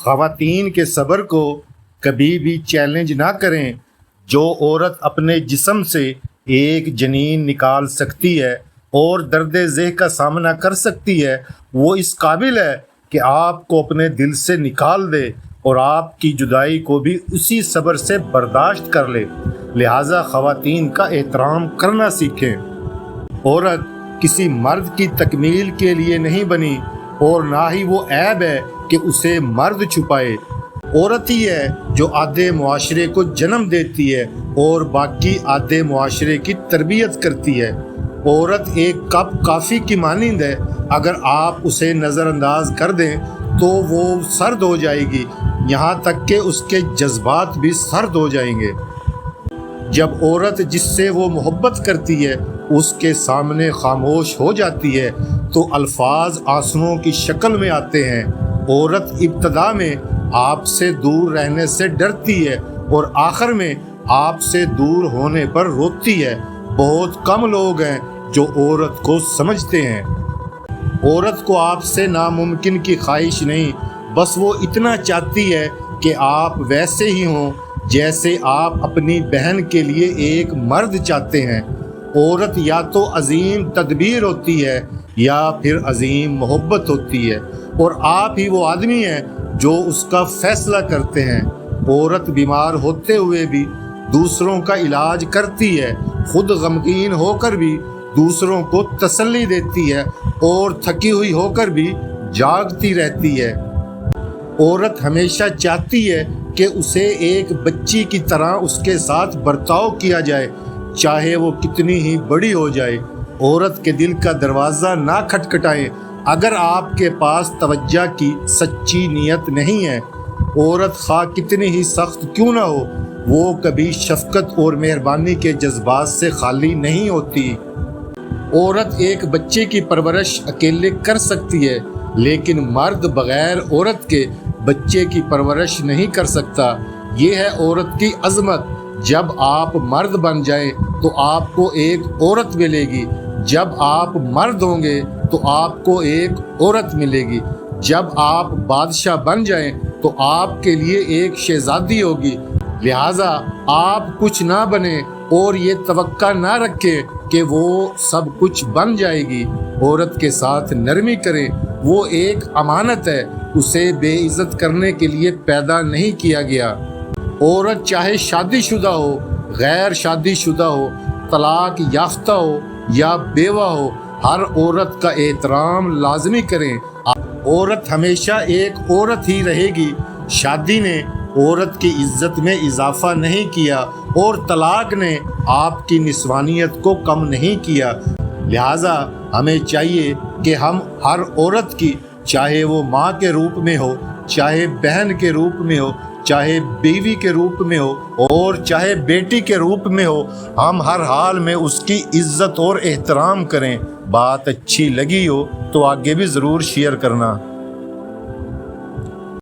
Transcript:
خواتین کے صبر کو کبھی بھی چیلنج نہ کریں۔ جو عورت اپنے جسم سے ایک جنین نکال سکتی ہے اور درد ذہ کا سامنا کر سکتی ہے، وہ اس قابل ہے کہ آپ کو اپنے دل سے نکال دے اور آپ کی جدائی کو بھی اسی صبر سے برداشت کر لے۔ لہٰذا خواتین کا احترام کرنا سیکھیں۔ عورت کسی مرد کی تکمیل کے لیے نہیں بنی اور نہ ہی وہ عیب ہے کہ اسے مرد چھپائے۔ عورت ہی ہے جو آدھے معاشرے کو جنم دیتی ہے اور باقی آدھے معاشرے کی تربیت کرتی ہے۔ عورت ایک کپ کافی کی مانند ہے، اگر آپ اسے نظر انداز کر دیں تو وہ سرد ہو جائے گی، یہاں تک کہ اس کے جذبات بھی سرد ہو جائیں گے۔ جب عورت جس سے وہ محبت کرتی ہے اس کے سامنے خاموش ہو جاتی ہے تو الفاظ آنسوؤں کی شکل میں آتے ہیں۔ عورت ابتدا میں آپ سے دور رہنے سے ڈرتی ہے اور آخر میں آپ سے دور ہونے پر روتی ہے۔ بہت کم لوگ ہیں جو عورت کو سمجھتے ہیں۔ عورت کو آپ سے ناممکن کی خواہش نہیں، بس وہ اتنا چاہتی ہے کہ آپ ویسے ہی ہوں جیسے آپ اپنی بہن کے لیے ایک مرد چاہتے ہیں۔ عورت یا تو عظیم تدبیر ہوتی ہے یا پھر عظیم محبت ہوتی ہے، اور آپ ہی وہ آدمی ہیں جو اس کا فیصلہ کرتے ہیں۔ عورت بیمار ہوتے ہوئے بھی دوسروں کا علاج کرتی ہے، خود غمگین ہو کر بھی دوسروں کو تسلی دیتی ہے اور تھکی ہوئی ہو کر بھی جاگتی رہتی ہے۔ عورت ہمیشہ چاہتی ہے کہ اسے ایک بچی کی طرح اس کے ساتھ برتاؤ کیا جائے، چاہے وہ کتنی ہی بڑی ہو جائے۔ عورت کے دل کا دروازہ نہ کھٹکھٹائیں اگر آپ کے پاس توجہ کی سچی نیت نہیں ہے۔ عورت خواہ کتنی ہی سخت کیوں نہ ہو، وہ کبھی شفقت اور مہربانی کے جذبات سے خالی نہیں ہوتی۔ عورت ایک بچے کی پرورش اکیلے کر سکتی ہے، لیکن مرد بغیر عورت کے بچے کی پرورش نہیں کر سکتا۔ یہ ہے عورت کی عظمت۔ جب آپ مرد بن جائیں تو آپ کو ایک عورت ملے گی، جب آپ مرد ہوں گے تو آپ کو ایک عورت ملے گی، جب آپ بادشاہ بن جائیں تو آپ کے لیے ایک شہزادی ہوگی۔ لہٰذا آپ کچھ نہ بنیں اور یہ توقع نہ رکھیں کہ وہ سب کچھ بن جائے گی۔ عورت کے ساتھ نرمی کریں، وہ ایک امانت ہے، اسے بے عزت کرنے کے لیے پیدا نہیں کیا گیا۔ عورت چاہے شادی شدہ ہو، غیر شادی شدہ ہو، طلاق یافتہ ہو یا بیوہ ہو، ہر عورت کا احترام لازمی کریں۔ عورت ہمیشہ ایک عورت ہی رہے گی۔ شادی نے عورت کی عزت میں اضافہ نہیں کیا اور طلاق نے آپ کی نسوانیت کو کم نہیں کیا۔ لہٰذا ہمیں چاہیے کہ ہم ہر عورت کی، چاہے وہ ماں کے روپ میں ہو، چاہے بہن کے روپ میں ہو، چاہے بیوی کے روپ میں ہو اور چاہے بیٹی کے روپ میں ہو، ہم ہر حال میں اس کی عزت اور احترام کریں۔ بات اچھی لگی ہو تو آگے بھی ضرور شیئر کرنا۔